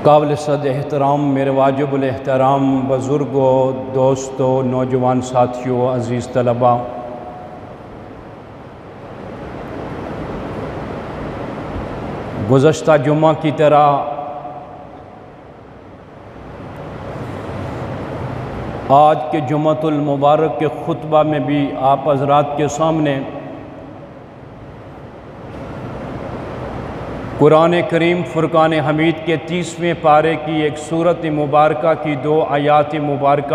काबिल सद एहतराम मेरे वाजिबुल एहतराम बुज़ुर्गों, दोस्तों, नौजवान साथियों, अज़ीज़ तलबा, गुज़श्ता जुम्मा की तरह आज के जुम्मतुल मुबारक के खुतबा में भी आप हज़रात के सामने कुरान करीम फ़ुरक़ान हमीद के 30वें पारे की एक सूरत मुबारक की 2 आयात मुबारक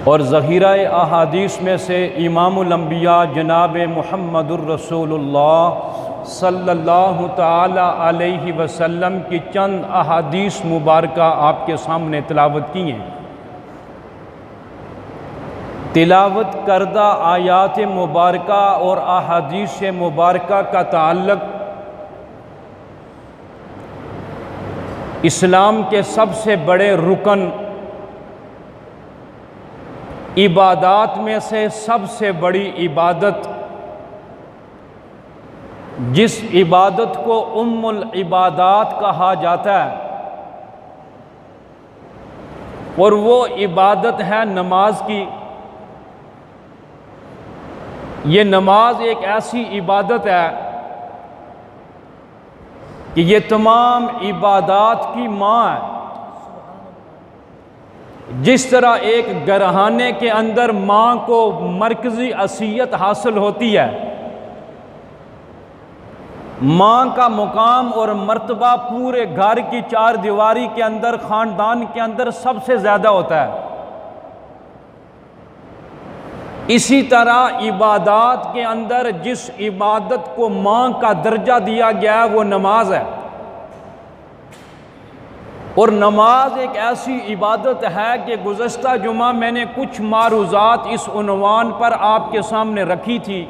और ज़ख़ीरा अहादीस में से इमामुल अंबिया जनाब मुहम्मदुर रसूलुल्लाह सल्लल्लाहु ताला अलैहि वसल्लम की चंद अहादीस मुबारक आपके सामने तिलावत की हैं। तिलावत करदा आयात मुबारक और अहादीस मुबारक का ताल्लुक़ इस्लाम के सबसे बड़े रुकन इबादत में से सबसे बड़ी इबादत, जिस इबादत को उम्मुल इबादत कहा जाता है, और वो इबादत है नमाज की। ये नमाज एक ऐसी इबादत है कि ये तमाम इबादत की माँ है। जिस तरह एक घराने के अंदर माँ को मरकज़ी असियत हासिल होती है, माँ का मुकाम और मर्तबा पूरे घर की 4 दीवारी के अंदर, ख़ानदान के अंदर सबसे ज़्यादा होता है, इसी तरह इबादत के अंदर जिस इबादत को माँ का दर्जा दिया गया है वो नमाज है। और नमाज एक ऐसी इबादत है कि गुज़श्ता जुमा मैंने कुछ मारूज़ात इस उन्वान पर आपके सामने रखी थी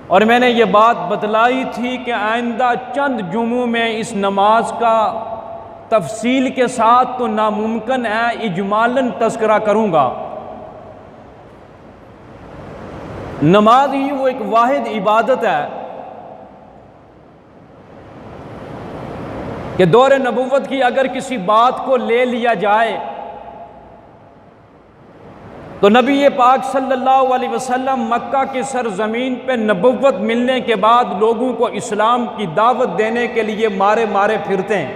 और मैंने ये बात बतलाई थी कि आइंदा चंद जुमों में इस नमाज का तफसील के साथ तो नामुमकिन है इजमालन तज़किरा करूँगा। नमाज ही वो एक वाहिद इबादत है कि दौर नबुव्वत की अगर किसी बात को ले लिया जाए तो नबी पाक सल्लल्लाहु अलैहि वसल्लम मक्का की सरजमीन पे नबुव्वत मिलने के बाद लोगों को इस्लाम की दावत देने के लिए मारे मारे फिरते हैं।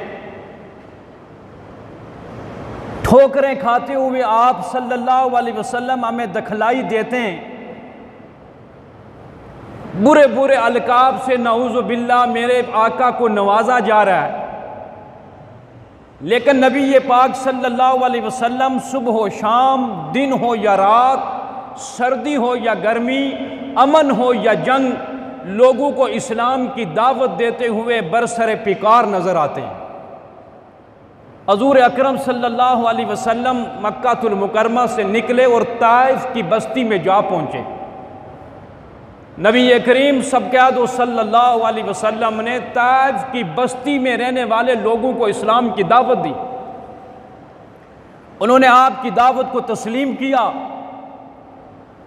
ठोकरें खाते हुए आप सल्लल्लाहु अलैहि वसल्लम हमें दखलाई देते हैं। बुरे बुरे अलकाब से नऊज़ु बिल्लाह मेरे आका को नवाजा जा रहा है, लेकिन नबी ये पाक सल्लल्लाहु अलैहि वसल्लम सुबह हो शाम, दिन हो या रात, सर्दी हो या गर्मी, अमन हो या जंग, लोगों को इस्लाम की दावत देते हुए बरसरे पिकार नज़र आते हैं। हज़ूर अकरम सल्लल्लाहु अलैहि वसल्लम मक्कातुल मुकर्रमा से निकले और ताइफ की बस्ती में जा पहुँचे। नबी करीम सबक़ादो सल्लल्लाहु अलैहि वसल्लम ने ताइफ की बस्ती में रहने वाले लोगों को इस्लाम की दावत दी। उन्होंने आपकी दावत को तस्लीम किया,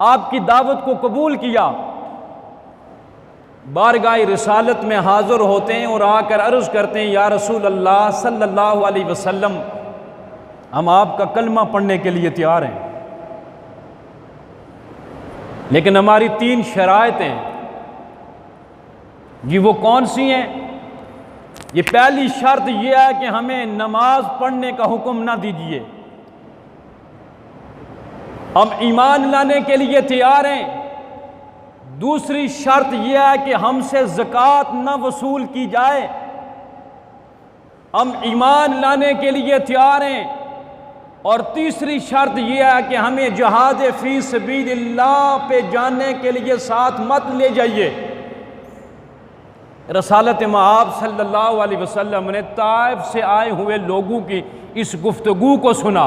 आपकी दावत को कबूल किया, बारगाह रिसालत में हाज़िर होते हैं और आकर अर्ज़ करते हैं, या रसूल अल्लाह सल्लल्लाहु अलैहि वसल्लम, हम आपका कलमा पढ़ने के लिए तैयार हैं, लेकिन हमारी 3 शराइतें जी वो कौन सी हैं? ये पहली शर्त यह है कि हमें नमाज पढ़ने का हुक्म ना दीजिए, हम ईमान लाने के लिए तैयार हैं। दूसरी शर्त यह है कि हमसे ज़कात ना वसूल की जाए, हम ईमान लाने के लिए तैयार हैं। और तीसरी शर्त यह है कि हमें जहाद फी सबीलिल्लाह पे जाने के लिए साथ मत ले जाइए। रसालत मआब सल्लल्लाहु अलैहि वसल्लम ने ताइफ से आए हुए लोगों की इस गुफ्तगू को सुना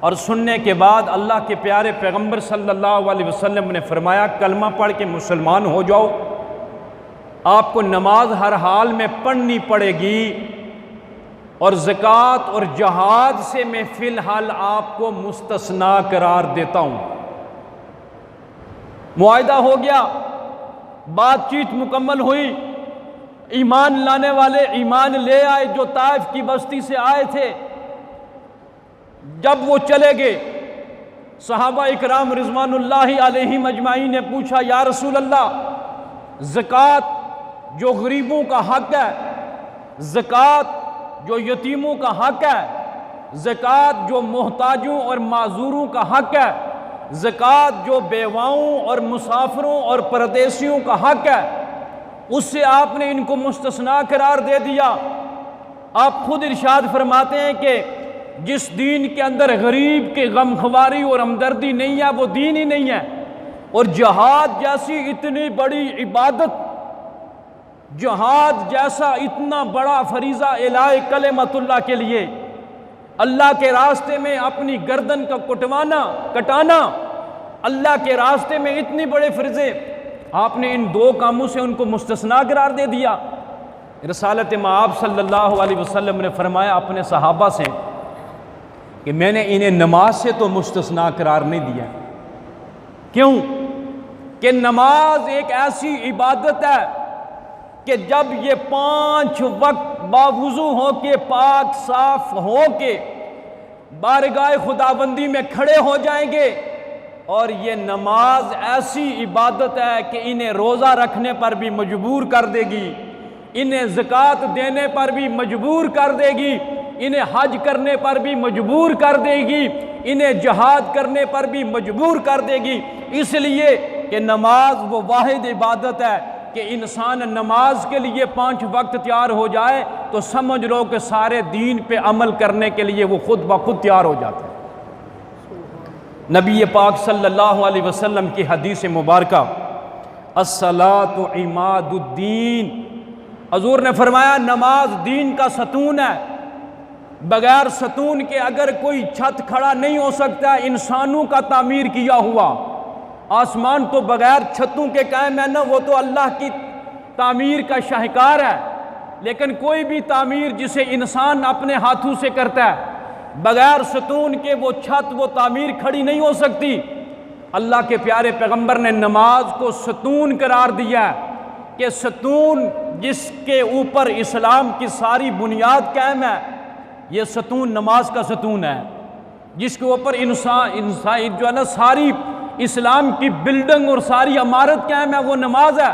और सुनने के बाद अल्लाह के प्यारे पैगंबर सल्लल्लाहु अलैहि वसल्लम ने फरमाया, कलमा पढ़ के मुसलमान हो जाओ, आपको नमाज हर हाल में पढ़नी पड़ेगी और ज़कात और जहाद से मैं फ़िलहाल आपको मुस्तस्ना करार देता हूँ। मुआहिदा हो गया, बातचीत मुकम्मल हुई, ईमान लाने वाले ईमान ले आए जो ताइफ की बस्ती से आए थे। जब वो चले गए, सहाबा इकराम रिज़वानुल्लाहि अलैहिम अजमाइन ने पूछा, या रसूल अल्लाह, ज़कात जो गरीबों का हक है, ज़कात जो यतीमों का हक है, ज़कात जो मोहताजों और माजूरों का हक है, ज़कात जो बेवाओं और मुसाफिरों और परदेशियों का हक है, उससे आपने इनको मुस्तस्ना करार दे दिया। आप खुद इरशाद फरमाते हैं कि जिस दीन के अंदर गरीब के गमख्वारी और हमदर्दी नहीं है वो दीन ही नहीं है। और जहाद जैसी इतनी बड़ी इबादत, जहाद जैसा इतना बड़ा फरीज़ा इलाए कलेमतुल्लाह के लिए, अल्लाह के रास्ते में अपनी गर्दन का कटाना, अल्लाह के रास्ते में इतने बड़े फर्जे, आपने इन दो कामों से उनको मुस्तस्ना करार दे दिया। रसालत मआब सल्लल्लाहु अलैहि वसल्लम ने फरमाया अपने सहाबा से कि मैंने इन्हें नमाज से तो मुस्तस्ना करार नहीं दिया। क्यों? कि नमाज एक ऐसी इबादत है कि जब ये 5 वक्त बावुज़ू हो के, पाक साफ हो के बारगाह खुदाबंदी में खड़े हो जाएंगे, और ये नमाज ऐसी इबादत है कि इन्हें रोज़ा रखने पर भी मजबूर कर देगी, इन्हें ज़कात देने पर भी मजबूर कर देगी, इन्हें हज करने पर भी मजबूर कर देगी, इन्हें जहाद करने पर भी मजबूर कर देगी। इसलिए कि नमाज वो वाहिद इबादत है कि इंसान नमाज के लिए 5 वक्त तैयार हो जाए तो समझ लो कि सारे दीन पे अमल करने के लिए वो खुद ब खुद तैयार हो जाता है। नबी पाक सल्लल्लाहु अलैहि वसल्लम की हदीस मुबारका, अस्सलातु इमादुद्दीन, हजूर ने फरमाया नमाज दीन का सतून है। बगैर सतून के अगर कोई छत खड़ा नहीं हो सकता, इंसानों का तामीर किया हुआ आसमान तो बगैर छतों के कायम है ना, वो तो अल्लाह की तामीर का शाहकार है। लेकिन कोई भी तामीर जिसे इंसान अपने हाथों से करता है, बगैर सतून के वो छत, वो तामीर खड़ी नहीं हो सकती। अल्लाह के प्यारे पैगंबर ने नमाज को सतून करार दिया कि सतून जिसके ऊपर इस्लाम की सारी बुनियाद कायम है, ये सतून नमाज का सतून है। जिसके ऊपर इंसान जो है ना सारी इस्लाम की बिल्डिंग और सारी इमारत कायम है, वो नमाज है।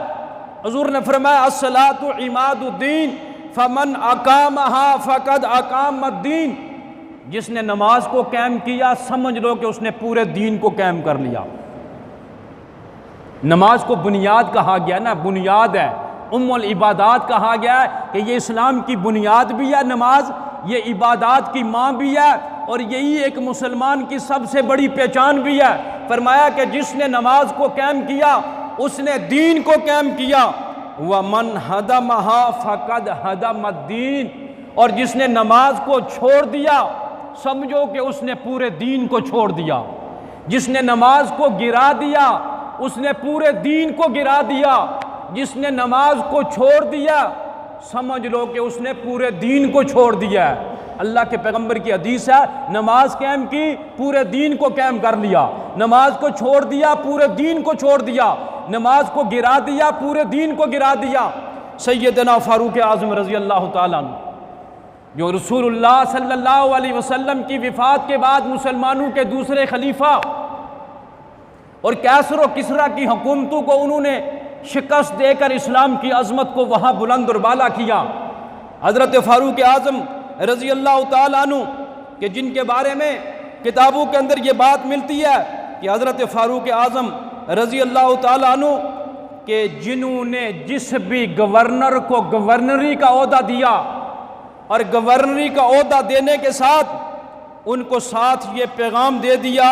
हुजूर ने फरमाया अस्सलातु इमादुद्दीन फमन अकामहा फकद अकामद्दीन, जिसने नमाज को कायम किया समझ लो कि उसने पूरे दीन को कायम कर लिया। नमाज को बुनियाद कहा गया ना, बुनियाद है, उम्मुल इबादात कहा गया है कि ये इस्लाम की बुनियाद भी है नमाज, ये इबादात की माँ भी है, और यही एक मुसलमान की सबसे बड़ी पहचान भी है। फरमाया कि जिसने नमाज को कायम किया उसने दीन को कायम किया। व मन हदमहा फकद हदमद्दीन, और जिसने नमाज को छोड़ दिया समझो कि उसने पूरे दीन को छोड़ दिया। जिसने नमाज को गिरा दिया उसने पूरे दीन को गिरा दिया। जिसने नमाज को छोड़ दिया समझ लो कि उसने पूरे दीन को छोड़ दिया है। अल्लाह के पैगंबर की हदीस है, नमाज कायम की पूरे दीन को कायम कर लिया, नमाज को छोड़ दिया पूरे दीन को छोड़ दिया, नमाज को गिरा दिया पूरे दीन को गिरा दिया। सैयदना फारूक आज़म रज़ी अल्लाह ताला अन्हु, जो रसूलुल्लाह सल्लल्लाहु अलैहि वसल्लम की विफ़ात के बाद मुसलमानों के दूसरे खलीफा और कैसर और किसरा की हुकूमतों को उन्होंने शिकस्त देकर इस्लाम की अज़मत को वहाँ बुलंद और बाला किया। हज़रत फ़ारूक आज़म रज़ी अल्लाह ताला अन्हु के जिनके बारे में किताबों के अंदर ये बात मिलती है कि हज़रत फ़ारूक आज़म रज़ी अल्लाह ताला अन्हु के जिन्होंने जिस भी गवर्नर को गवर्नरी का ओहदा दिया और गवर्नरी का ओहदा देने के साथ उनको साथ ये पैगाम दे दिया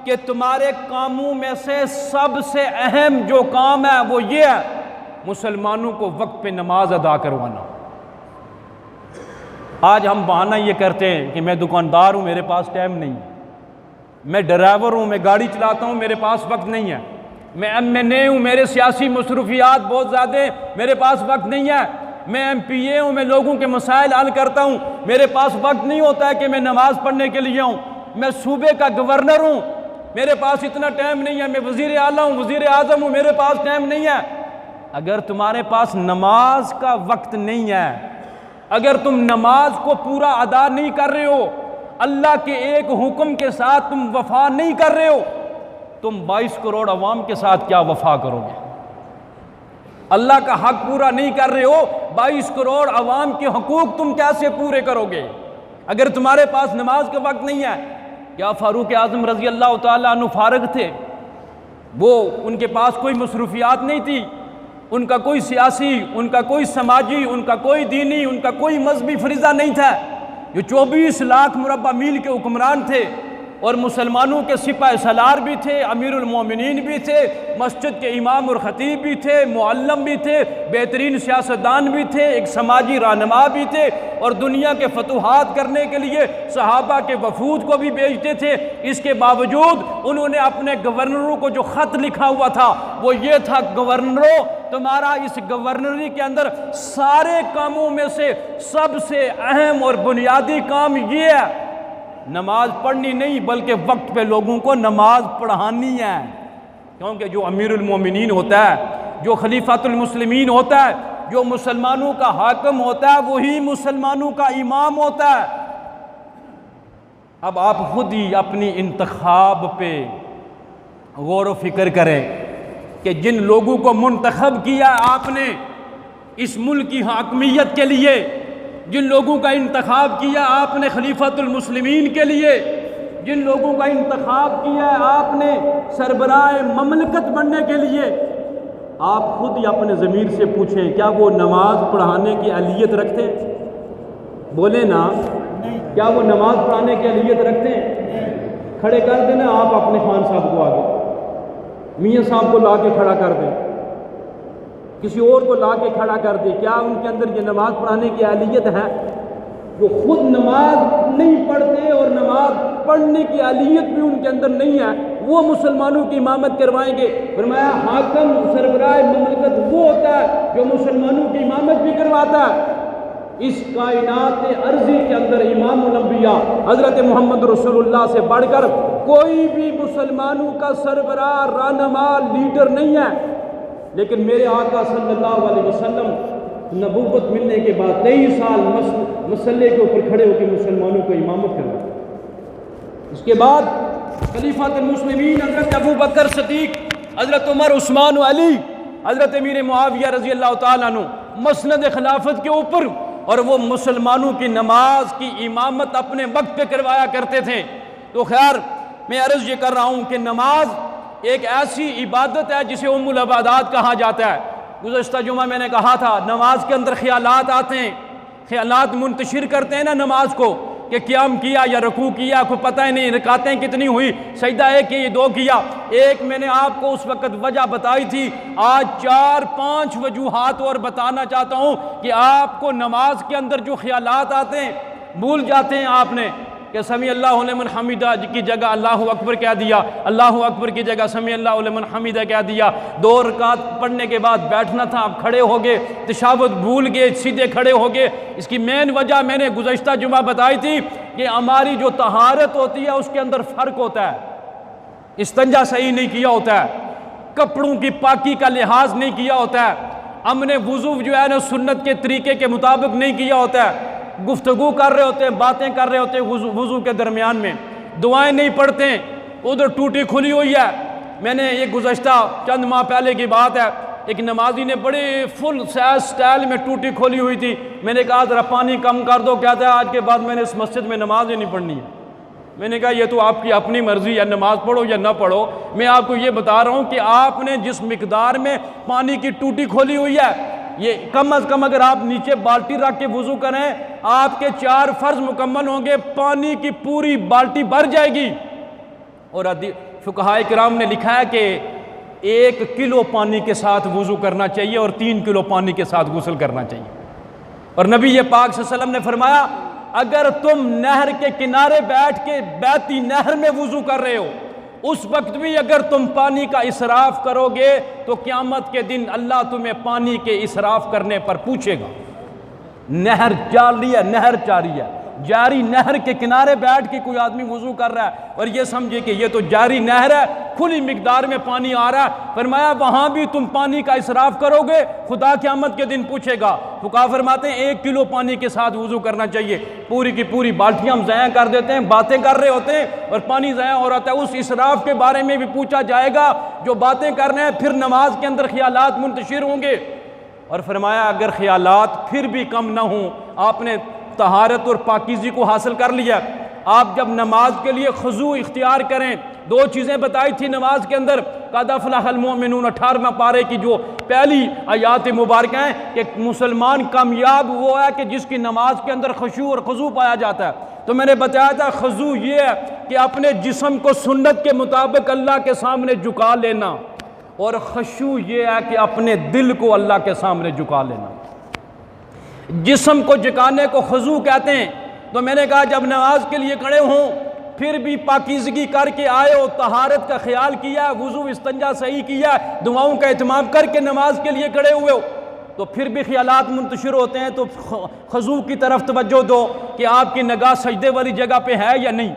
कि तुम्हारे कामों में से सबसे अहम जो काम है वो ये है, मुसलमानों को वक्त पे नमाज अदा करवाना। आज हम बहाना ये करते हैं कि मैं दुकानदार हूँ, मेरे पास टाइम नहीं है, मैं ड्राइवर हूँ, मैं गाड़ी चलाता हूँ, मेरे पास वक्त नहीं है, मैं MNA हूँ, मेरे सियासी मसरूफियात बहुत ज़्यादा, मेरे पास वक्त नहीं है, मैं MPA हूँ, मैं लोगों के मसाइल हल करता हूँ, मेरे पास वक्त नहीं होता है कि मैं नमाज़ पढ़ने के लिए आऊँ, मैं सूबे का गवर्नर हूँ, मेरे पास इतना टाइम नहीं है, मैं वज़ीर आला हूँ, वज़ीर आज़म हूँ, मेरे पास टाइम नहीं है। अगर तुम्हारे पास नमाज का वक्त नहीं है, अगर तुम नमाज को पूरा अदा नहीं कर रहे हो, अल्लाह के एक हुक्म के साथ तुम वफा नहीं कर रहे हो, तुम 22 करोड़ अवाम के साथ क्या वफा करोगे? अल्लाह का हक पूरा नहीं कर रहे हो, 22 करोड़ अवाम के हकूक तुम कैसे पूरे करोगे अगर तुम्हारे पास नमाज का वक्त नहीं है? क्या फारूक आज़म रज़ी अल्लाह ताला अन्हु फारिग थे? वो उनके पास कोई मसरूफियात नहीं थी, उनका कोई सियासी, उनका कोई समाजी, उनका कोई दीनी, उनका कोई मजहबी फरीज़ा नहीं था। जो 24 लाख मुरब्बा मील के हुक्मरान थे और मुसलमानों के सिपाह सलार भी थे, अमीरुल मोमिनीन भी थे, मस्जिद के इमाम और ख़तीब भी थे, मुअल्लम भी थे, बेहतरीन सियासतदान भी थे, एक समाजी रहनुमा भी थे और दुनिया के फतूहात करने के लिए सहाबा के वफूद को भी भेजते थे। इसके बावजूद उन्होंने अपने गवर्नरों को जो ख़त लिखा हुआ था वो ये था, गवर्नरों, तुम्हारा इस गवर्नरी के अंदर सारे कामों में से सबसे अहम और बुनियादी काम ये है, नमाज पढ़नी नहीं बल्कि वक्त पे लोगों को नमाज पढ़ानी है। क्योंकि जो अमीरुल मोमिनीन होता है, जो खलीफातुल मुस्लिमीन होता है, जो मुसलमानों का हाकिम होता है, वही मुसलमानों का इमाम होता है। अब आप खुद ही अपनी इंतखाब पे गौर व फिक्र करें कि जिन लोगों को मुंतखब किया आपने इस मुल्क की हाकमियत के लिए, जिन लोगों का इंतखाब किया आपने खलीफातुल मुस्लिमीन के लिए, जिन लोगों का इंतखाब किया आपने सरबराह ममलकत बनने के लिए, आप खुद ही अपने ज़मीर से पूछें, क्या वो नमाज पढ़ाने की अहलियत रखते हैं? बोले ना, क्या वो नमाज पढ़ाने की अहलियत रखते हैं? खड़े कर देना आप अपने खान साहब को, आगे मियाँ साहब को ला के खड़ा कर दें, किसी और को ला के खड़ा कर दे, क्या उनके अंदर ये नमाज पढ़ाने की अहलियत है? जो खुद नमाज नहीं पढ़ते और नमाज पढ़ने की अहलियत भी उनके अंदर नहीं है, वो मुसलमानों की इमामत करवाएंगे। फरमाया हाकिम सरबराह ममलकत वो होता है जो मुसलमानों की इमामत भी करवाता है। इस कायनात अर्जी के अंदर इमामुल अंबिया हज़रत मोहम्मद रसूलुल्लाह से बढ़कर कोई भी मुसलमानों का सरबराह, रहनुमा, लीडर नहीं है। लेकिन मेरे आका सल्लल्लाहु अलैहि वसल्लम नबूवत मिलने के बाद 23 साल मसल्ले के ऊपर खड़े होकर मुसलमानों को इमामत करवाई। इसके बाद खलीफातुल मुस्लिमीन हज़रत अबू बकर सिद्दीक़, हज़रत उमर, उस्मान व अली, हज़रत अमीर मुआविया रज़ी अल्लाह ताला अन्हु मसनद खिलाफत के ऊपर, और वो मुसलमानों की नमाज की इमामत अपने वक्त पे करवाया करते थे। तो खैर मैं अर्ज़ ये कर रहा हूँ कि नमाज एक ऐसी इबादत है जिसे उम्मुल इबादात कहा जाता है। गुज़श्ता जुमा मैंने कहा था, नमाज के अंदर ख्यालात आते हैं, ख्यालात मुंतशिर करते हैं ना नमाज को, कि क़याम किया या रुकू किया, कोई पता ही नहीं, रकातें कितनी हुई, सजदा एक की दो किया। एक मैंने आपको उस वक़्त वजह बताई थी, आज 4-5 वजूहात और बताना चाहता हूँ कि आपको नमाज के अंदर जो ख्यालात आते हैं, भूल जाते हैं आपने कि समी अल्लाहु लिमन हमीदा की जगह अल्लाहु अकबर कह दिया, अल्लाहु अकबर की जगह समी अल्लाहु लिमन हमीदा कह दिया। 2 रकात पढ़ने के बाद बैठना था, आप खड़े हो गए, तशाहुद भूल गए, सीधे खड़े हो गए। इसकी मेन वजह मैंने गुज़श्ता जुमा बताई थी कि हमारी जो तहारत होती है उसके अंदर फ़र्क होता है। इस्तंजा सही नहीं किया होता है, कपड़ों की पाकी का लिहाज नहीं किया होता है, हमने वुज़ू जो है ना सुन्नत के तरीके के मुताबिक नहीं किया होता है, गुफ्तगू कर रहे होते हैं, बातें कर रहे होते हैं, वुज़ू के दरमियान में दुआएं नहीं पढ़ते हैं, उधर टूटी खुली हुई है। मैंने ये गुज़श्ता चंद माह पहले की बात है, एक नमाजी ने बड़े फुल सैज स्टाइल में टूटी खोली हुई थी। मैंने कहा ज़रा पानी कम कर दो, कहता है आज के बाद मैंने इस मस्जिद में नमाज ही नहीं पढ़नी है। मैंने कहा ये तो आपकी अपनी मर्ज़ी है, नमाज पढ़ो या ना पढ़ो। मैं आपको ये बता रहा हूँ कि आपने जिस मिकदार में पानी की टूटी खोली हुई है, ये कम अज़ कम अगर आप नीचे बाल्टी रख के वुज़ू करें, आपके 4 फ़र्ज़ मुकम्मल होंगे, पानी की पूरी बाल्टी भर जाएगी। और फ़ुक़हा किराम ने लिखा है कि 1 किलो पानी के साथ वुज़ू करना चाहिए और 3 किलो पानी के साथ गुस्ल करना चाहिए। और नबी ये पाक सल्लल्लाहु अलैहि वसल्लम ने फरमाया, अगर तुम नहर के किनारे बैठ के बहती नहर में वुज़ू कर रहे हो, उस वक्त भी अगर तुम पानी का इसराफ करोगे तो क़यामत के दिन अल्लाह तुम्हें पानी के इसराफ करने पर पूछेगा। नहर चल रही है, नहर जा रही है, जारी नहर के किनारे बैठ के कोई आदमी वज़ू कर रहा है और ये समझे कि ये तो जारी नहर है, खुली मिकदार में पानी आ रहा है। फरमाया वहाँ भी तुम पानी का इसराफ करोगे, खुदा क़यामत के दिन पूछेगा। फुक़हा फरमाते हैं 1 किलो पानी के साथ वज़ू करना चाहिए। पूरी की पूरी बाल्टियाँ हम ज़ाया कर देते हैं, बातें कर रहे होते हैं और पानी ज़ाया हो रहा है। उस इसराफ के बारे में भी पूछा जाएगा जो बातें कर रहे हैं। फिर नमाज के अंदर ख्यालात मुंतशिर होंगे। और फरमाया अगर ख्यालात फिर भी कम ना हों, आपने तहारत और पाकीज़ी को हासिल कर लिया, आप जब नमाज के लिए खुजू इख्तियार करें, 2 चीज़ें बताई थी नमाज के अंदर। क़द अफ़लहल मोमिनून 18वें पारे की जो पहली आयात मुबारक हैं कि मुसलमान कामयाब वो है कि जिसकी नमाज के अंदर खुशू और खुजू पाया जाता है। तो मैंने बताया था खुजू ये है कि अपने जिस्म को सुन्नत के मुताबिक अल्लाह के सामने झुका लेना, और खुशू ये है कि अपने दिल को अल्लाह के सामने झुका लेना। जिस्म को झुकाने को खुजू कहते हैं। तो मैंने कहा जब नमाज के लिए खड़े हों फिर भी पाकीज़गी करके आए हो, तहारत का ख्याल किया, वुज़ू इस्तंजा सही किया, दुआओं का एहतमाम करके नमाज के लिए खड़े हुए हो, तो फिर भी ख्यालात मुंतशिर होते हैं। तो खुजू की तरफ तवज्जो दो कि आपकी निगाह सजदे वाली जगह पे है या नहीं।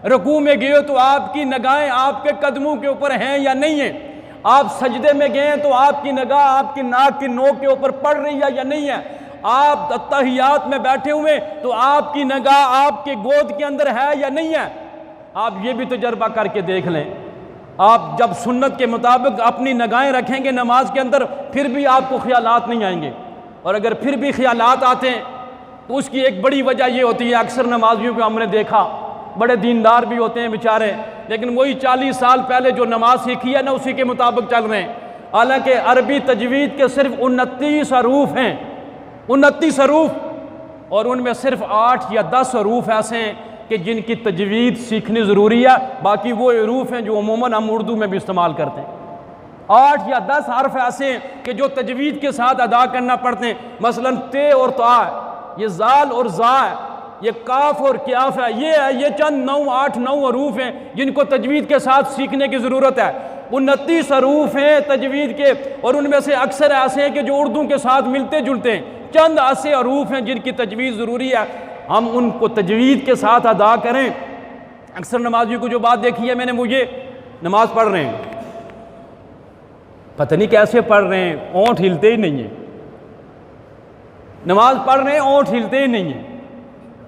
रुकू में गए तो आपकी निगाहें आपके कदमों के ऊपर हैं या नहीं है। आप सजदे में गए तो आपकी निगाह आपकी नाक की नोक के ऊपर पड़ रही है या नहीं है। आप तहियात में बैठे हुए तो आपकी निगाह आपके गोद के अंदर है या नहीं है। आप ये भी तजर्बा करके देख लें। आप जब सुन्नत के मुताबिक अपनी निगाहें रखेंगे नमाज के अंदर, फिर भी आपको ख्यालात नहीं आएंगे। और अगर फिर भी ख्यालात आते हैं तो उसकी एक बड़ी वजह ये होती है, अक्सर नमाजियों को हमने देखा बड़े दीनदार भी होते हैं बेचारे, लेकिन वही 40 साल पहले जो नमाज सीखी है ना उसी के मुताबिक चल रहे हैं। हालांकि अरबी तजवीद के सिर्फ 29 हरूफ हैं, 29 हरूफ, और उनमें सिर्फ 8 या 10 हरूफ ऐसे हैं कि जिनकी तजवीद सीखनी ज़रूरी है। बाकी वो हरूफ हैं जो अमूमन हम उर्दू में भी इस्तेमाल करते हैं। 8 या 10 हर्फ ऐसे हैं कि जो तजवीद के साथ अदा करना पड़ते हैं। मसलन ते और ता, ये जाल और जा है, ये काफ और क्याफ है, ये चंद 9-8-9 हरूफ हैं जिनको तजवीद के साथ सीखने की ज़रूरत है। 29 हरूफ हैं तजवीद के, और उनमें से अक्सर ऐसे हैं कि जो उर्दू के साथ मिलते जुलते हैं। चंद ऐसे हरूफ हैं जिनकी तजवीज़ ज़रूरी है, हम उनको तजवीद के साथ अदा करें। अक्सर नमाजियों को जो बात देखी है मैंने, मुझे नमाज पढ़ रहे हैं, पता नहीं कैसे पढ़ रहे हैं, ओंठ हिलते ही नहीं है। नमाज पढ़ रहे हैं, ओंठ हिलते ही नहीं है।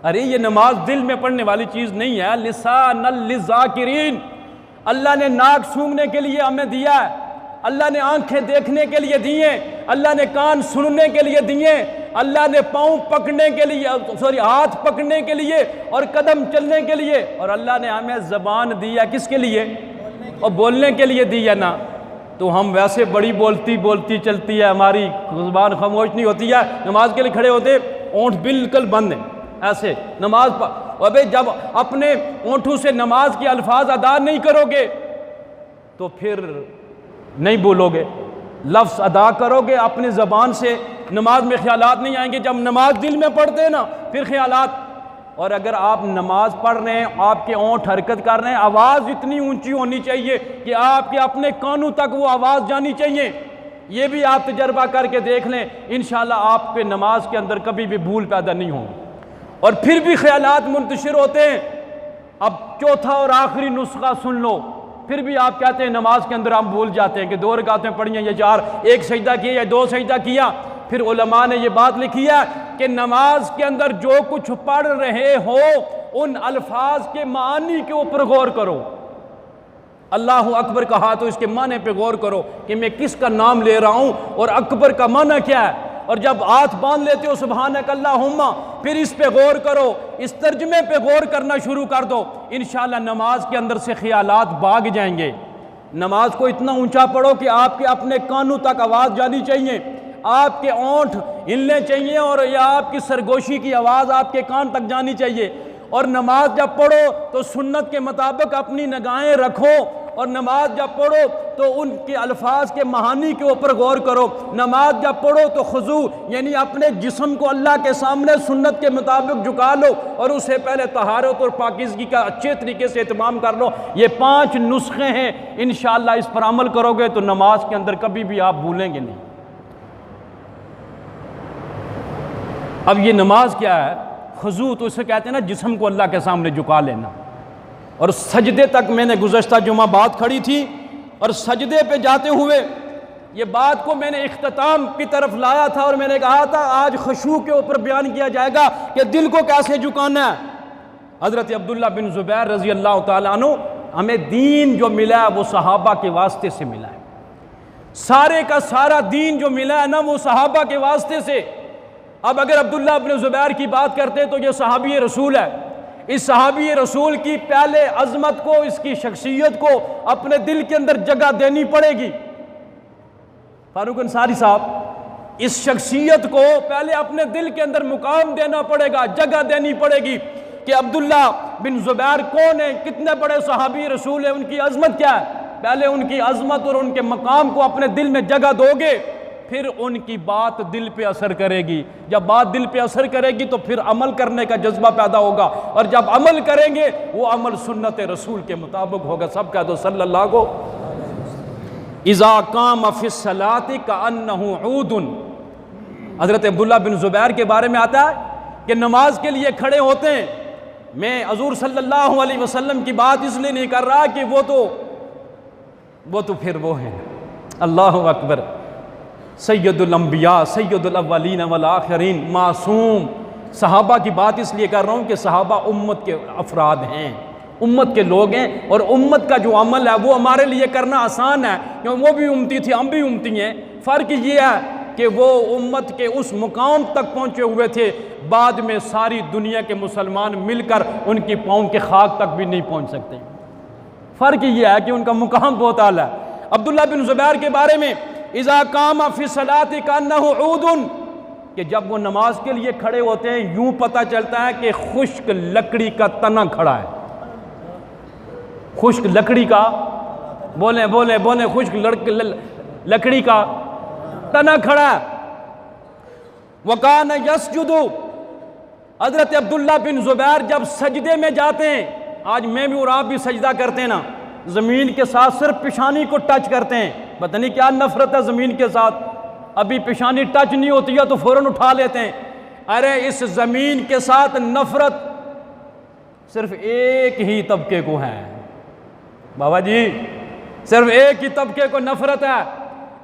अरे ये नमाज दिल में पढ़ने वाली चीज़ नहीं है। लिसानल लिज़ाकिरीन, अल्लाह ने नाक सूंघने के लिए हमें दिया है, अल्लाह ने आंखें देखने के लिए दी हैं, अल्लाह ने कान सुनने के लिए दिए, अल्लाह ने पाँव पकड़ने के लिए, हाथ पकड़ने के लिए और कदम चलने के लिए, और अल्लाह ने हमें ज़बान दी है किसके लिए, और बोलने के लिए दी है ना। तो हम वैसे बड़ी बोलती चलती है, हमारी ज़बान खामोश नहीं होती है। नमाज के लिए खड़े होते ओंठ बिल्कुल बंद है ऐसे नमाज पर। अबे जब अपने ओंठों से नमाज के अल्फाज अदा नहीं करोगे तो फिर नहीं बोलोगे, लफ्ज़ अदा करोगे अपनी ज़बान से, नमाज में ख्यालात नहीं आएंगे। जब नमाज दिल में पढ़ते हैं ना फिर ख्यालात। और अगर आप नमाज पढ़ रहे हैं, आपके ओंठ हरकत कर रहे हैं, आवाज़ इतनी ऊंची होनी चाहिए कि आपके अपने कानों तक वो आवाज़ जानी चाहिए। ये भी आप तजर्बा करके देख लें, इंशाअल्लाह आपके नमाज के अंदर कभी भी भूल पैदा नहीं होगी। और फिर भी ख्यालात मुंतशिर होते हैं। अब चौथा और आखिरी नुस्खा सुन लो, फिर भी आप कहते हैं नमाज के अंदर हम भूल जाते हैं कि 2 रकातें पढ़ी हैं या 4, 1 सजदा किया या 2 सजदा किया। फिर उलमा ने ये बात लिखी है कि नमाज के अंदर जो कुछ पढ़ रहे हो उन अल्फाज के मानी के ऊपर गौर करो। अल्लाह अकबर कहा तो इसके माने पे गौर करो कि मैं किसका नाम ले रहा हूँ और अकबर का माना क्या है। और जब हाथ बांध लेते हो सुबहानक अल्लाहुम्मा, फिर इस पे गौर करो, इस तर्जमे पे गौर करना शुरू कर दो। इंशाअल्लाह नमाज के अंदर से ख्यालात भाग जाएंगे। नमाज को इतना ऊंचा पढ़ो कि आपके अपने कानों तक आवाज़ जानी चाहिए, आपके ओंठ हिलने चाहिए, और या आपकी सरगोशी की आवाज़ आपके कान तक जानी चाहिए। और नमाज जब पढ़ो तो सुन्नत के मुताबिक अपनी निगाहें रखो, और नमाज जब पढ़ो तो उनके अल्फाज के महानी के ऊपर गौर करो। नमाज जब पढ़ो तो खुजू यानी अपने जिस्म को अल्लाह के सामने सुन्नत के मुताबिक झुका लो, और उससे पहले तहारत और पाकीज़गी का अच्छे तरीके से एहतमाम कर लो। ये 5 नुस्खे हैं, इंशाअल्लाह इस पर अमल करोगे तो नमाज के अंदर कभी भी आप भूलेंगे नहीं। अब ये नमाज क्या है, खुजू तो इसे कहते हैं ना जिस्म को अल्लाह के सामने झुका लेना। और सजदे तक मैंने गुज़श्ता जुमा बात खड़ी थी, और सजदे पे जाते हुए ये बात को मैंने इख्तिताम की तरफ लाया था, और मैंने कहा था आज खुशू के ऊपर बयान किया जाएगा कि दिल को कैसे झुकाना है। हज़रत अब्दुल्ला बिन ज़ुबैर रज़ी अल्लाह ताला अन्हु, हमें दीन जो मिला है वो सहाबा के वास्ते से मिला है। सारे का सारा दीन जो मिला है ना वो सहाबा के वास्ते से। अब अगर अब्दुल्ला बिन ज़ुबैर की बात करते तो ये सहाबी रसूल है। इस सहाबी रसूल की पहले अज़मत को, इसकी शख्सियत को अपने दिल के अंदर जगह देनी पड़ेगी। फारूक अंसारी साहब, इस शख्सियत को पहले अपने दिल के अंदर मुकाम देना पड़ेगा, जगह देनी पड़ेगी कि अब्दुल्ला बिन ज़ुबैर कौन है, कितने बड़े सहाबी रसूल है, उनकी अज़मत क्या है। पहले उनकी अज़मत और उनके मकाम को अपने दिल में जगह दोगे, फिर उनकी बात दिल पे असर करेगी। जब बात दिल पे असर करेगी तो फिर अमल करने का जज्बा पैदा होगा, और जब अमल करेंगे वो अमल सुन्नत रसूल के मुताबिक होगा। सब कह दो सल्लल्लाहु इज़ा काम फ़िस सलाति कअन्नहु ऊदुन। हज़रत अब्दुल्ला बिन ज़ुबैर के बारे में आता है कि नमाज के लिए खड़े होते हैं। मैं हुज़ूर सल्लल्लाहु अलैहि वसल्लम की बात इसलिए नहीं कर रहा कि वो तो फिर वो है, अल्लाहु अकबर, सैयदुल अंबिया सैयदुल अव्वलीन वल आखिरीन, मासूम सहाबा की बात इसलिए कर रहा हूँ कि सहाबा उम्मत के अफराद हैं, उम्मत के लोग हैं, और उम्मत का जो अमल है वो हमारे लिए करना आसान है क्योंकि वो भी उम्मती थी, हम भी उम्मती हैं। फ़र्क ये है कि वो उम्मत के उस मुकाम तक पहुँचे हुए थे, बाद में सारी दुनिया के मुसलमान मिलकर उनकी पाँव के खाक तक भी नहीं पहुँच सकते। फ़र्क ये है कि उनका मुकाम बहुत आला है। अब्दुल्ला बिन ज़ुबैर के बारे में इज़ा कामा फ़ी सलाति कअन्नहु ऊदुन, कि जब वो नमाज के लिए खड़े होते हैं यूं पता चलता है कि खुश्क लकड़ी का तना खड़ा है। खुश्क लकड़ी का, बोले बोले बोले, खुश्क लकड़ी का तना खड़ा है। वकान यसजुदु, हज़रत अब्दुल्ला बिन ज़ुबैर जब सजदे में जाते हैं, आज मैं भी और आप भी सजदा करते हैं ना, ज़मीन के साथ सिर्फ पेशानी को टच करते हैं। पता नहीं क्या नफरत है ज़मीन के साथ, अभी पेशानी टच नहीं होती है तो फ़ौरन उठा लेते हैं। अरे इस ज़मीन के साथ नफरत सिर्फ एक ही तबके को है बाबा जी, सिर्फ एक ही तबके को नफरत है,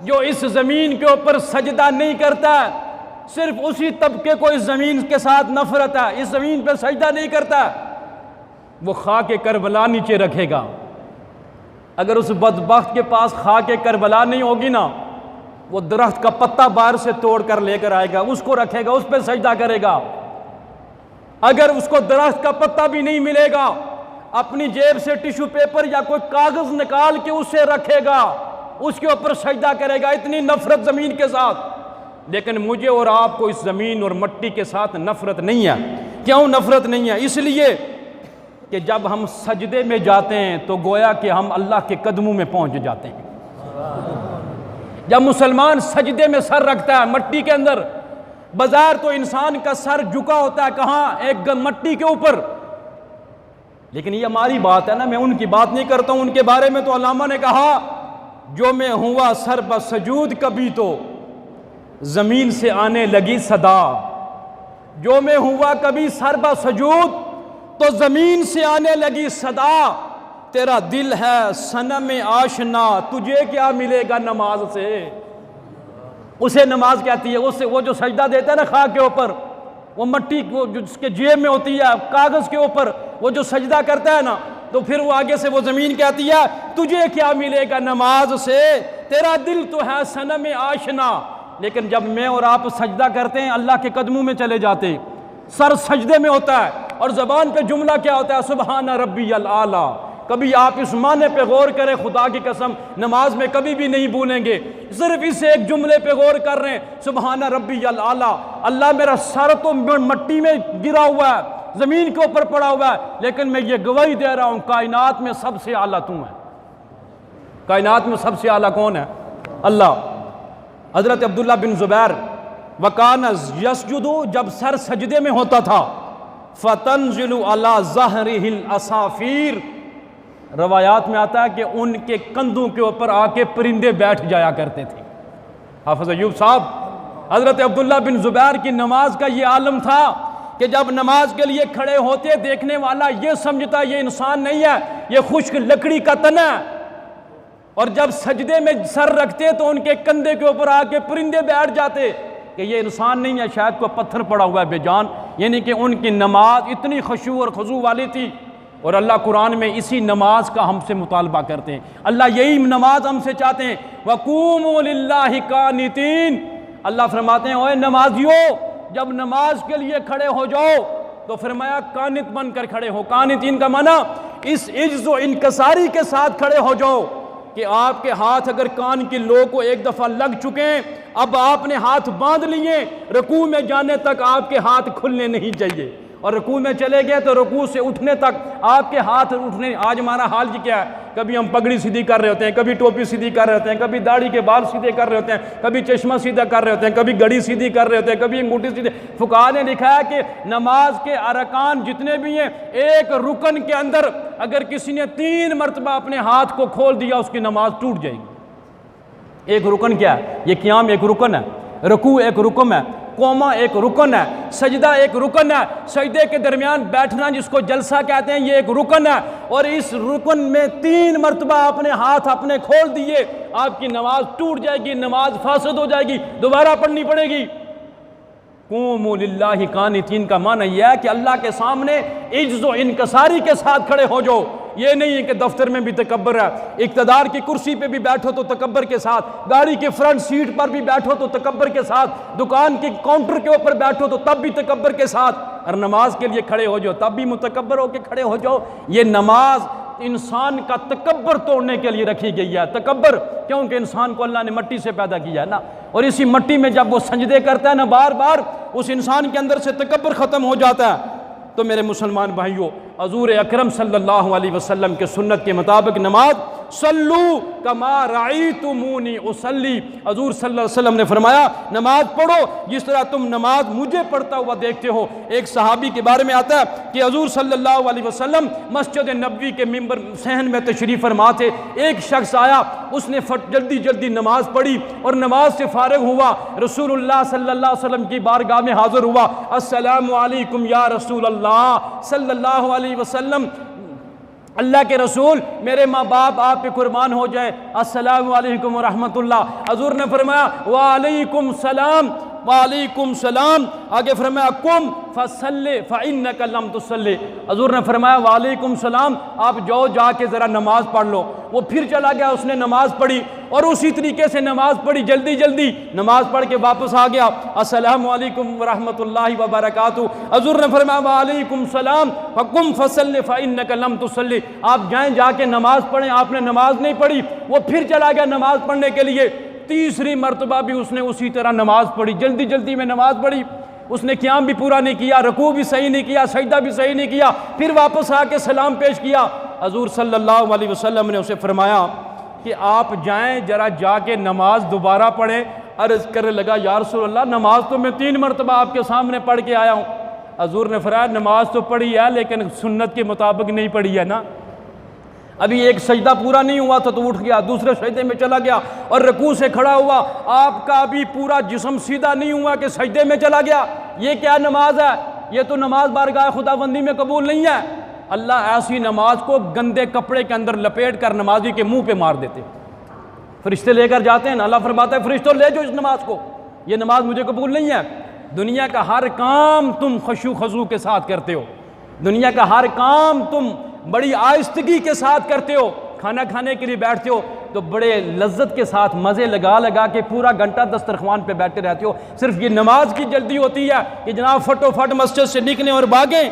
जो इस ज़मीन के ऊपर सजदा नहीं करता। सिर्फ उसी तबके को इस ज़मीन के साथ नफरत है, इस ज़मीन पर सजदा नहीं करता, वो खाके करबला नीचे रखेगा। अगर उस बदबख्त के पास खाके करबला नहीं होगी ना, वो दरख्त का पत्ता बाहर से तोड़ कर लेकर आएगा, उसको रखेगा, उस पर सजदा करेगा। अगर उसको दरख्त का पत्ता भी नहीं मिलेगा, अपनी जेब से टिश्यू पेपर या कोई कागज निकाल के उसे रखेगा, उसके ऊपर सजदा करेगा। इतनी नफरत ज़मीन के साथ। लेकिन मुझे और आपको इस ज़मीन और मिट्टी के साथ नफरत नहीं है। क्यों नफरत नहीं है? इसलिए कि जब हम सजदे में जाते हैं तो गोया कि हम अल्लाह के कदमों में पहुंच जाते हैं। जब मुसलमान सजदे में सर रखता है मिट्टी के अंदर, बाजार तो इंसान का सर झुका होता है कहाँ? एक मिट्टी के ऊपर। लेकिन ये हमारी बात है ना, मैं उनकी बात नहीं करता हूं। उनके बारे में तो अल्लामा ने कहा, जो मैं हुआ सर बसजूद कभी तो जमीन से आने लगी सदा। जो मैं हुआ कभी सर बसजूद तो जमीन से आने लगी सदा। तेरा दिल है सनम आशना, तुझे क्या मिलेगा नमाज से। उसे नमाज कहती है। उससे वो जो सजदा देता है ना खाक के ऊपर, वो मिट्टी वो जो उसके जेब में होती है कागज के ऊपर, वो जो सजदा करता है ना, तो फिर वो आगे से वो जमीन कहती है तुझे क्या मिलेगा नमाज से, तेरा दिल तो है सनम आशना। लेकिन जब मैं और आप सजदा करते हैं अल्लाह के कदमों में चले जाते, सर सजदे में होता है और ज़बान पे जुमला क्या होता है? सुबहान रब्बियल आला। कभी आप इस माने पे गौर करें, खुदा की कसम नमाज में कभी भी नहीं भूलेंगे। सिर्फ इस एक जुमले पे गौर कर रहे हैं, सुबहान रब्बियल आला। अल्लाह मेरा सर तो मिट्टी में गिरा हुआ है, ज़मीन के ऊपर पड़ा हुआ है, लेकिन मैं ये गवाही दे रहा हूँ कायनात में सबसे आला तू है। कायनात में सबसे आला कौन है? अल्लाह। हज़रत अब्दुल्ला बिन ज़ुबैर वकान यसजुदु, जब सर सजदे में होता था, फतंजिलु अला ज़हरिहिल असाफीर। रवायात में आता है कि उनके कंधों के ऊपर आके परिंदे बैठ जाया करते थे। हाफ़िज़ अय्यूब साहब, हज़रत अब्दुल्ला बिन ज़ुबैर की नमाज का ये आलम था कि जब नमाज के लिए खड़े होते देखने वाला ये समझता ये इंसान नहीं है, ये खुश्क लकड़ी का तना है, और जब सजदे में सर रखते तो उनके कंधे के ऊपर आके परिंदे बैठ जाते कि ये इंसान नहीं है, शायद कोई पत्थर पड़ा हुआ है बेजान। यानी कि उनकी नमाज इतनी खुशू और खुजू वाली थी। और अल्लाह कुरान में इसी नमाज का हमसे मुतालबा करते हैं। अल्लाह यही नमाज हमसे चाहते हैं, वक़ूमू लिल्लाहि कानितीन। अल्लाह फरमाते हैं, ओए नमाजियो, जब नमाज के लिए खड़े हो जाओ तो फरमाया कानित बनकर खड़े हो। कानितीन का माना इस इज्ज़ व इनकसारी के साथ खड़े हो जाओ कि आपके हाथ अगर कान की लो को एक दफ़ा लग चुके हैं, अब आपने हाथ बांध लिए, रुकू में जाने तक आपके हाथ खुलने नहीं चाहिए, और रुकू में चले गए तो रुकू से उठने तक आपके हाथ उठने। आज हमारा हाल जी क्या है, कभी हम पगड़ी सीधी कर रहे होते हैं, कभी टोपी सीधी कर रहे होते हैं, कभी दाढ़ी के बाल सीधे कर रहे होते हैं, कभी चश्मा सीधा कर रहे होते हैं, कभी घड़ी सीधी कर रहे होते हैं, कभी अंगूठी सीधे। फुकाहा ने लिखा है कि नमाज के अरकान जितने भी हैं, एक रुकन के अंदर अगर किसी ने 3 मरतबा अपने हाथ को खोल दिया उसकी नमाज टूट जाएगी। एक रुकन क्या है? ये क़ियाम एक रुकन है, रुकू एक रुकन है, कोमा एक रुकन है, सजदा एक रुकन है, सजदे के दरमियान बैठना जिसको जलसा कहते हैं ये एक रुकन है। और इस रुकन में 3 मरतबा अपने हाथ अपने खोल दिए, आपकी नमाज टूट जाएगी, नमाज फासद हो जाएगी, दोबारा पढ़नी पड़ेगी। क़ूमू लिल्लाहि कानितीन का माना यह है कि अल्लाह के सामने इज्ज़ व इनकसारी के साथ खड़े हो जाओ। ये नहीं है कि दफ्तर में भी तकब्बर है, इक़्तिदार की कुर्सी पे भी बैठो तो तकब्बर के साथ, गाड़ी की फ्रंट सीट पर भी बैठो तो तकब्बर के साथ, दुकान के काउंटर के ऊपर बैठो तो तब भी तकब्बर के साथ, और नमाज के लिए खड़े हो जाओ तब भी मुतकब्बर होकर खड़े हो जाओ। ये नमाज इंसान का तकब्बर तोड़ने के लिए रखी गई है। तकब्बर क्योंकि इंसान को अल्लाह ने मट्टी से पैदा किया है ना, और इसी मट्टी में जब वो सजदे करता है ना बार बार, उस इंसान के अंदर से तकब्बर ख़त्म हो जाता है। तो मेरे मुसलमान भाइयों, हज़ूर अकरम सल्लल्लाहु अलैहि वसल्लम के सुन्नत के मुताबिक नमाज सल्लू कमा राईतुमूनी उसल्ली, हज़ूर सल्लल्लाहु अलैहि वसल्लम ने फरमाया नमाज पढ़ो जिस तरह तुम नमाज मुझे पढ़ता हुआ देखते हो। एक सहाबी के बारे में आता है कि हज़ूर सल्लल्लाहु अलैहि वसल्लम मस्जिद नबवी के मिंबर सहन में तशरीफ़ फरमा थे। एक शख्स आया, उसने जल्दी जल्दी नमाज पढ़ी और नमाज से फारिग हुआ, रसूलुल्लाह सल्लल्लाहु अलैहि वसल्लम की बारगाह में हाज़िर हुआ। अस्सलामु अलैकुम या रसूलल्लाह सल्लल्लाहु अलैहि वसल्लम, अल्लाह के रसूल मेरे माँ बाप आप पे कुर्बान हो जाए, अस्सलामु अलैकुम व रहमतुल्लाह। हज़ूर ने फरमाया वालेकुम सलाम, वालेकुम सलाम। आगे फरमाया कुम फसल्ले फ़इन्नका लम तुसल्ली। हज़ूर ने फरमाया वालेकुम सलाम, आप जाओ जाके ज़रा नमाज पढ़ लो। वो फिर चला गया, उसने नमाज पढ़ी और उसी तरीके से नमाज पढ़ी, जल्दी जल्दी नमाज पढ़ के वापस आ गया, अस्सलामु अलैकुम व रहमतुल्लाहि व बरकातुहू। हज़ूर ने फरमाया वालेकुम सलाम फ़कुम फसल्ले फ़इन्नका लम तुसल्ली, आप जाएँ जाके नमाज पढ़ें, आपने नमाज नहीं पढ़ी। वो फिर चला गया नमाज पढ़ने के लिए, तीसरी मरतबा भी उसने उसी तरह नमाज पढ़ी, जल्दी जल्दी में नमाज पढ़ी। उसने क़ियाम भी पूरा नहीं किया, रुकू भी सही नहीं किया, सजदा भी सही नहीं किया, फिर वापस आके सलाम पेश किया। हज़ूर सल्लल्लाहु अलैहि वसल्लम ने उसे फरमाया कि आप जाएं जरा जाके नमाज दोबारा पढ़ें। अर्ज़ करने लगा या रसूलल्लाह नमाज तो मैं 3 मरतबा आपके सामने पढ़ के आया हूँ। हज़ूर ने फरमाया नमाज तो पढ़ी है लेकिन सुन्नत के मुताबिक नहीं पढ़ी है ना, अभी एक सजदा पूरा नहीं हुआ था तो उठ गया, दूसरे सजदे में चला गया और रुकू से खड़ा हुआ, आपका अभी पूरा जिस्म सीधा नहीं हुआ कि सजदे में चला गया। ये क्या नमाज है? ये तो नमाज बारगाह खुदाबंदी में कबूल नहीं है। अल्लाह ऐसी नमाज को गंदे कपड़े के अंदर लपेट कर नमाजी के मुंह पे मार देते, फरिश्ते लेकर जाते हैं ना, अल्लाह फरमाता है फरिश्तों ले जाओ इस नमाज को, ये नमाज मुझे कबूल नहीं है। दुनिया का हर काम तुम खुशू खजू के साथ करते हो, दुनिया का हर काम तुम बड़ी आहिस्तगी के साथ करते हो, खाना खाने के लिए बैठते हो तो बड़े लज्जत के साथ मज़े लगा लगा के पूरा घंटा दस्तरखान पे बैठे रहते हो। सिर्फ ये नमाज की जल्दी होती है कि जनाब फटोफट मस्जिद से निकलें और भागें।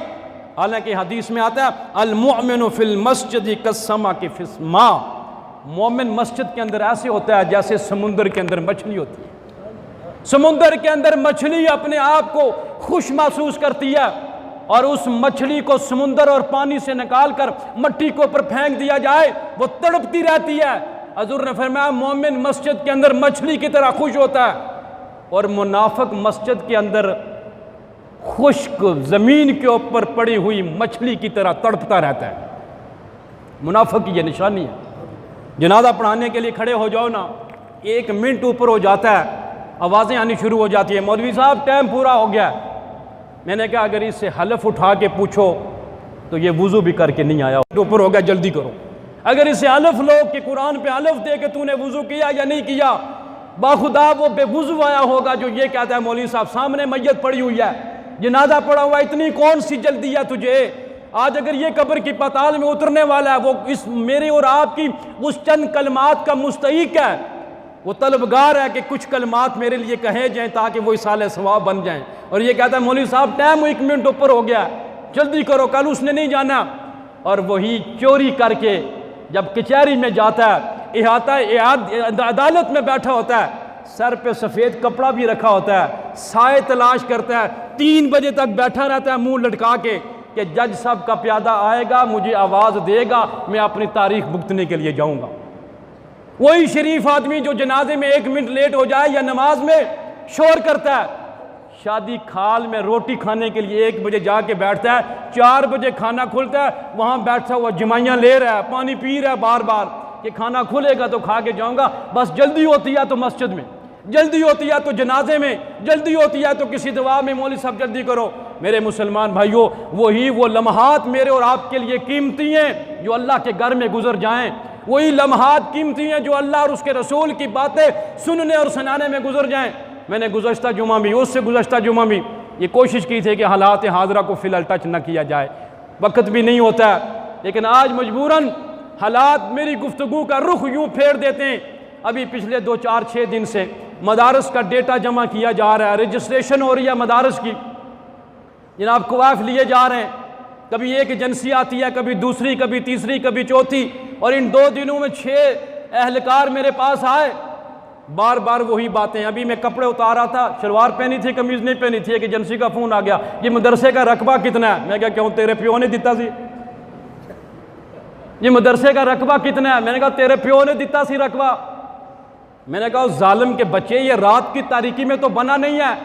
हालांकि हदीस में आता है अल मुअमिनु फिल मस्जिद कस्समा के फिस्मा, मोमिन मस्जिद के अंदर ऐसे होता है जैसे समुंदर के अंदर मछली होती है। समुंदर के अंदर मछली अपने आप को खुश महसूस करती है और उस मछली को समुंदर और पानी से निकाल कर मट्टी के ऊपर फेंक दिया जाए वो तड़पती रहती है। हज़ूर ने फरमाया मोमिन मस्जिद के अंदर मछली की तरह खुश होता है और मुनाफिक मस्जिद के अंदर खुश्क ज़मीन के ऊपर पड़ी हुई मछली की तरह तड़पता रहता है। मुनाफिक की ये निशानी है। जनाजा पढ़ाने के लिए खड़े हो जाओ ना, 1 मिनट ऊपर हो जाता है आवाज़ें आनी शुरू हो जाती है, मौलवी साहब टाइम पूरा हो गया। मैंने कहा अगर इससे हलफ उठा के पूछो तो ये वुज़ू भी करके नहीं आया, ऊपर हो गया, जल्दी करो। अगर इससे हलफ लो कि कुरान पे हलफ दे कि तूने वुज़ू किया या नहीं किया, बाखुदा वो बेवुज़ू आया होगा जो ये कहता है मौलवी साहब सामने मैयत पड़ी हुई है, जनाजा पड़ा हुआ, इतनी कौन सी जल्दी है तुझे? आज अगर ये कब्र की पाताल में उतरने वाला है, वो इस मेरे और आपकी उस चंद कलमात का मुस्तहिक है, वो तलबगार है कि कुछ कलमात मेरे लिए कहे जाएं ताकि वो इसाले सवाब बन जाएं। और ये कहता है मौलवी साहब टाइम 1 मिनट ऊपर हो गया, जल्दी करो, कल उसने नहीं जाना। और वही चोरी करके जब कचहरी में जाता है, अदालत में बैठा होता है, सर पे सफ़ेद कपड़ा भी रखा होता है, साए तलाश करता है, 3 बजे तक बैठा रहता है मुंह लटका के कि जज साहब का प्यादा आएगा, मुझे आवाज़ देगा, मैं अपनी तारीख भुगतने के लिए जाऊंगा। वही शरीफ आदमी जो जनाजे में 1 मिनट लेट हो जाए या नमाज में शोर करता है, शादी खाल में रोटी खाने के लिए 1 बजे जाके बैठता है, 4 बजे खाना खुलता है, वहाँ बैठा हुआ जमाइयाँ ले रहा है, पानी पी रहा है बार बार कि खाना खुलेगा तो खा के जाऊँगा, बस जल्दी होती है तो मस्जिद में, जल्दी होती है तो जनाजे में, जल्दी होती है तो किसी दवा में, मौलवी साहब जल्दी करो। मेरे मुसलमान भाइयों, वही वो लम्हात मेरे और आपके लिए कीमती हैं जो अल्लाह के घर में गुजर जाएं, वही लम्हात कीमती हैं जो अल्लाह और उसके रसूल की बातें सुनने और सुनाने में गुजर जाएं। मैंने गुज़श्ता जुमा भी, उससे गुज़श्ता जुमा भी ये कोशिश की थी कि हालात हाज़रा को फ़िलहाल टच न किया जाए, वक्त भी नहीं होता है, लेकिन आज मजबूरन हालात मेरी गुफ्तगू का रुख यूँ फेर देते हैं। अभी पिछले 2-4-6 दिन से मदारस का डेटा जमा किया जा रहा है, रजिस्ट्रेशन हो रही है मदारस की, जनाब कवाफ लिए जा रहे हैं, कभी एक एजेंसी आती है, कभी दूसरी, कभी तीसरी, कभी चौथी, और इन 2 दिनों में 6 अहलकार मेरे पास आए, बार बार वही बातें। अभी मैं कपड़े उतारा था, शलवार पहनी थी, कमीज़ नहीं पहनी थी, एक एजेंसी का फ़ोन आ गया, ये मदरसे का रकबा कितना है? मैं क्या क्यों, तेरे प्यो ने दिता सी? ये मदरसे का रकबा कितना है? मैंने कहा तेरे प्यो ने दिता सी रकबा। मैंने कहा उस जालिम के बच्चे, ये रात की तारीकी में तो बना नहीं है,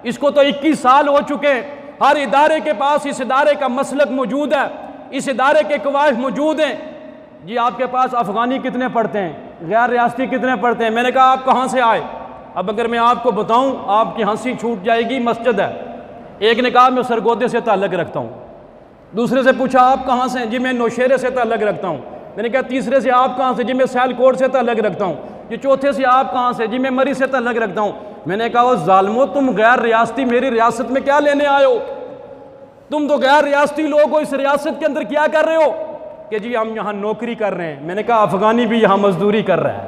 इसको तो 21 साल हो चुके हैं, हर इदारे के पास इस इदारे का मसलक मौजूद है, इस इदारे के कवायद मौजूद हैं। जी आपके पास अफ़गानी कितने पढ़ते हैं, गैर रियासती कितने पढ़ते हैं? मैंने कहा आप कहाँ से आए? अब अगर मैं आपको बताऊं आपकी हंसी छूट जाएगी। मस्जिद है, एक ने कहा मैं सरगोदे से ताल्लुक़ रखता हूँ, दूसरे से पूछा आप कहाँ से? जी मैं नौशेरे से ताल्लुक़ रखता हूँ। मैंने कहा तीसरे से आप कहाँ से? जी मैं सियालकोट से ताल्लुक़ रखता हूँ। जी चौथे से आप कहाँ से? जी मैं मरी से ताल्लुक़ रखता हूँ। मैंने कहा वो ज़ालिमो, तुम गैर रियासती मेरी रियासत में क्या लेने आए हो? तुम तो गैर रियासती लोग हो, इस रियासत के अंदर क्या कर रहे हो? कि जी हम यहाँ नौकरी कर रहे हैं। मैंने कहा अफ़गानी भी यहाँ मजदूरी कर रहा है,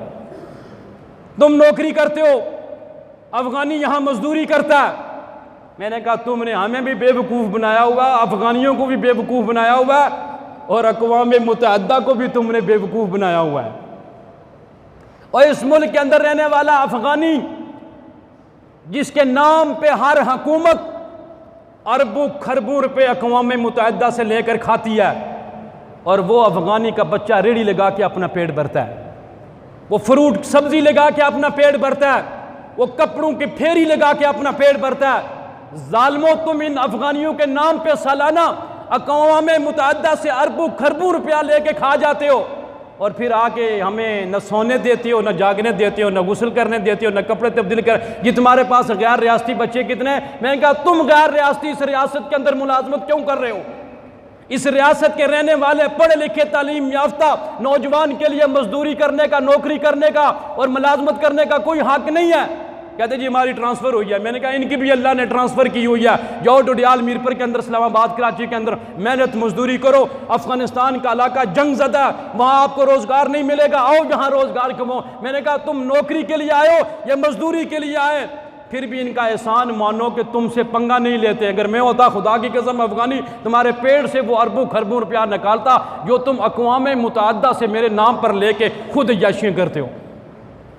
तुम नौकरी करते हो, अफ़गानी यहाँ मजदूरी करता है। मैंने कहा तुमने हमें भी बेवकूफ़ बनाया हुआ, अफ़गानियों को भी बेवकूफ़ बनाया हुआ है, और अक़वाम मुत्तहदा को भी तुमने बेवकूफ़ बनाया हुआ है। और इस मुल्क के अंदर रहने वाला अफ़गानी, जिसके नाम पे हर हुकूमत अरबों खरबों रुपये अक़वाम मुत्तहदा से लेकर खाती है, और वो अफ़गानी का बच्चा रेड़ी लगा के अपना पेट भरता है, वो फ्रूट सब्ज़ी लगा के अपना पेट भरता है, वो कपड़ों की फेरी लगा के अपना पेट भरता है। ज़ालिमों, तुम इन अफ़गानियों के नाम पे सालाना अक़वाम मुत्तहदा से अरबों खरबों रुपया लेके खा जाते हो, और फिर आके हमें न सोने देते हो, न जागने देते हो, न गुस्ल करने देते हो, न कपड़े तब्दील कर। जी तुम्हारे पास गैर रियासती बच्चे कितने हैं? मैंने कहा तुम गैर रियासती इस रियासत के अंदर मुलाजमत क्यों कर रहे हो? इस रियासत के रहने वाले पढ़े लिखे तालीम याफ्ता नौजवान के लिए मजदूरी करने का, नौकरी करने का और मुलाजमत करने का कोई हक नहीं है। कहते जी हमारी ट्रांसफ़र हुई है। मैंने कहा इनकी भी अल्लाह ने ट्रांसफ़र की हुई है, जाओ डोडियाल मीरपुर के अंदर, इस्लामाबाद कराची के अंदर मेहनत मजदूरी करो। अफ़गानिस्तान का इलाका जंग ज़दा, वहाँ आपको रोज़गार नहीं मिलेगा, आओ यहाँ रोज़गार कमाओ। मैंने कहा तुम नौकरी के लिए आए हो या मजदूरी के लिए आए? फिर भी इनका एहसान मानो कि तुमसे पंगा नहीं लेते। अगर मैं होता खुदा की कसम अफ़गानी, तुम्हारे पेड़ से वो अरबों खरबों रुपया निकालता जो तुम अक़वाम मुत्तहदा से मेरे नाम पर लेके खुद याशियाँ करते हो।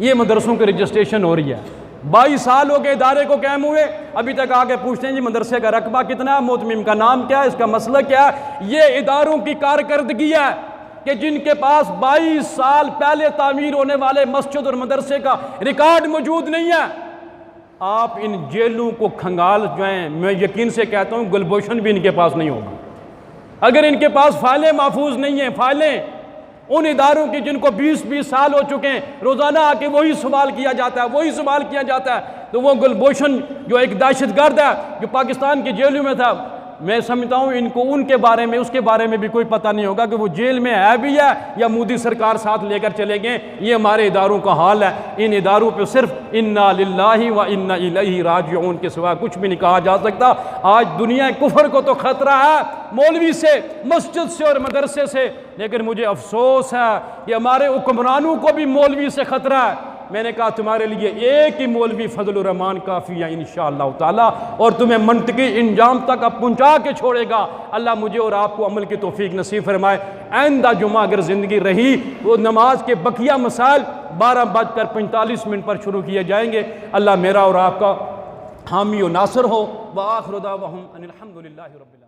ये मदरसों की रजिस्ट्रेशन हो रही है, 22 साल हो गए इदारे को कायम हुए, अभी तक आके पूछते हैं जी मदरसे का रकबा कितना है, मोतमिम का नाम क्या है, इसका मसला क्या है। ये इदारों की कारकर्दगी है कि जिनके पास 22 साल पहले तामीर होने वाले मस्जिद और मदरसे का रिकॉर्ड मौजूद नहीं है। आप इन जेलों को खंगाल जाएं, मैं यकीन से कहता हूँ गुलभूषण भी इनके पास नहीं होगा। अगर इनके पास फाइलें महफूज नहीं हैं, फाइलें उन इदारों की जिनको 20-20 साल हो चुके हैं, रोज़ाना आके वही सवाल किया जाता है, वही सवाल किया जाता है। तो वो गुलभूषण जो एक दहशतगर्द है जो पाकिस्तान की जेलों में था, मैं समझता हूँ इनको उनके बारे में उसके बारे में भी कोई पता नहीं होगा कि वो जेल में है भी है या मोदी सरकार साथ लेकर चले गए। ये हमारे इदारों का हाल है। इन इदारों पे सिर्फ इन्ना लिल्लाहि व इन्ना इलैहि राजिऊन के सिवा कुछ भी नहीं कहा जा सकता। आज दुनिया कुफर को तो ख़तरा है मौलवी से, मस्जिद से और मदरसे से, लेकिन मुझे अफसोस है कि हमारे हुक्मरानों को भी मौलवी से ख़तरा है। मैंने कहा तुम्हारे लिए एक ही मौलवी फजलुर रहमान काफ़ी है इंशाअल्लाह ताला, और तुम्हें मंतकी इंजाम तक अब पहुँचा के छोड़ेगा। अल्लाह मुझे और आपको अमल की तौफीक नसीब फरमाए। आइंदा जुमा अगर ज़िंदगी रही वो नमाज के बकिया मसाइल 12:45 पर शुरू किए जाएंगे। अल्लाह मेरा और आपका हामी व नासर हो। व आखिर दावहुम अनिल हम्दुलिल्लाहि रब्बिल